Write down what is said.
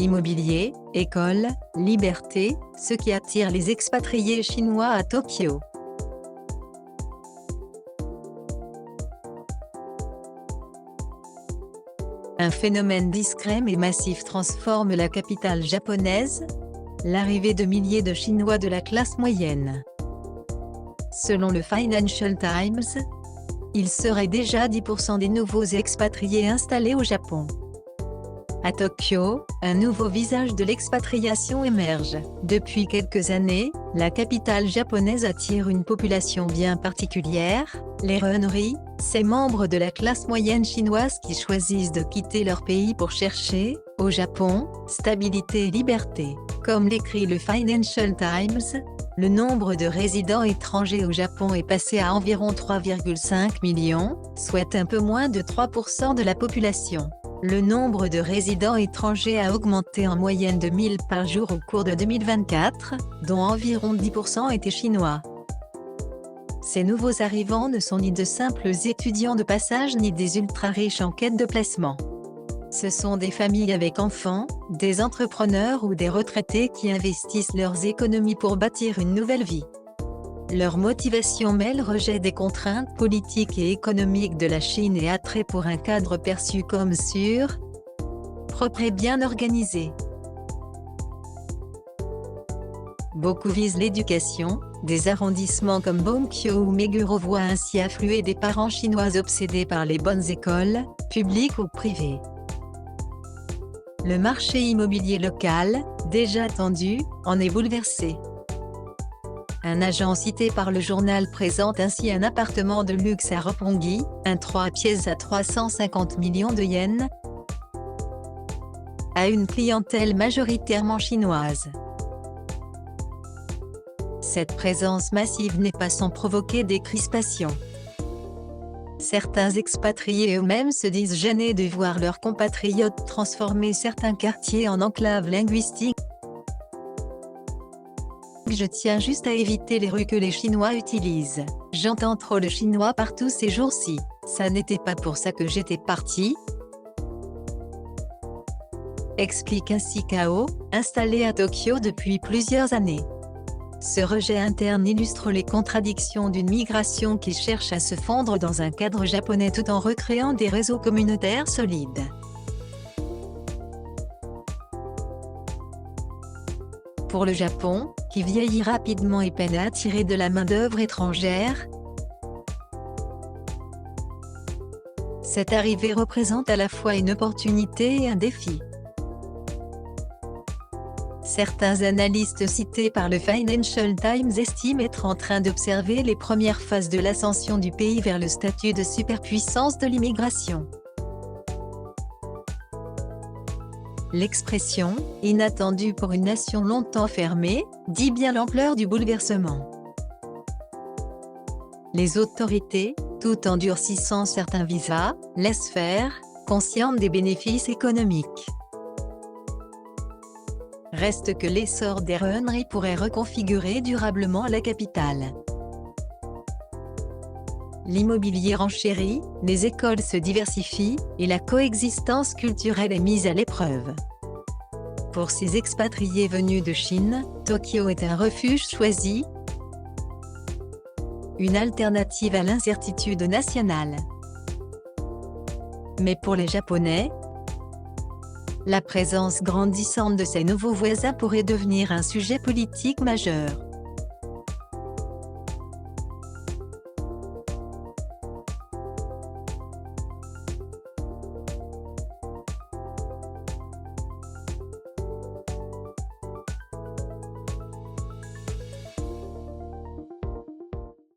Immobilier, école, liberté, ce qui attire les expatriés chinois à Tokyo. Un phénomène discret mais massif transforme la capitale japonaise, l'arrivée de milliers de Chinois de la classe moyenne. Selon le Financial Times, il serait déjà 10% des nouveaux expatriés installés au Japon. À Tokyo, un nouveau visage de l'expatriation émerge. Depuis quelques années, la capitale japonaise attire une population bien particulière, les Runri, ces membres de la classe moyenne chinoise qui choisissent de quitter leur pays pour chercher, au Japon, stabilité et liberté. Comme l'écrit le Financial Times, le nombre de résidents étrangers au Japon est passé à environ 3,5 millions, soit un peu moins de 3% de la population. Le nombre de résidents étrangers a augmenté en moyenne de 1000 par jour au cours de 2024, dont environ 10% étaient chinois. Ces nouveaux arrivants ne sont ni de simples étudiants de passage ni des ultra-riches en quête de placement. Ce sont des familles avec enfants, des entrepreneurs ou des retraités qui investissent leurs économies pour bâtir une nouvelle vie. Leur motivation mêle rejet des contraintes politiques et économiques de la Chine et attrait pour un cadre perçu comme sûr, propre et bien organisé. Beaucoup visent l'éducation, des arrondissements comme Bongkyo ou Meguro voient ainsi affluer des parents chinois obsédés par les bonnes écoles, publiques ou privées. Le marché immobilier local, déjà tendu, en est bouleversé. Un agent cité par le journal présente ainsi un appartement de luxe à Roppongi, un 3 pièces à 350 millions de yens, à une clientèle majoritairement chinoise. Cette présence massive n'est pas sans provoquer des crispations. Certains expatriés eux-mêmes se disent gênés de voir leurs compatriotes transformer certains quartiers en enclaves linguistiques. Je tiens juste à éviter les rues que les Chinois utilisent. J'entends trop le chinois partout ces jours-ci. Ça n'était pas pour ça que j'étais parti. Explique ainsi Kao, installé à Tokyo depuis plusieurs années. Ce rejet interne illustre les contradictions d'une migration qui cherche à se fondre dans un cadre japonais tout en recréant des réseaux communautaires solides. Pour le Japon, qui vieillit rapidement et peine à attirer de la main-d'œuvre étrangère, cette arrivée représente à la fois une opportunité et un défi. Certains analystes cités par le Financial Times estiment être en train d'observer les premières phases de l'ascension du pays vers le statut de superpuissance de l'immigration. L'expression « inattendue pour une nation longtemps fermée » dit bien l'ampleur du bouleversement. Les autorités, tout en durcissant certains visas, laissent faire, conscientes des bénéfices économiques. Reste que l'essor des Runri pourrait reconfigurer durablement la capitale. L'immobilier renchérit, les écoles se diversifient, et la coexistence culturelle est mise à l'épreuve. Pour ces expatriés venus de Chine, Tokyo est un refuge choisi, une alternative à l'incertitude nationale. Mais pour les Japonais, la présence grandissante de ces nouveaux voisins pourrait devenir un sujet politique majeur.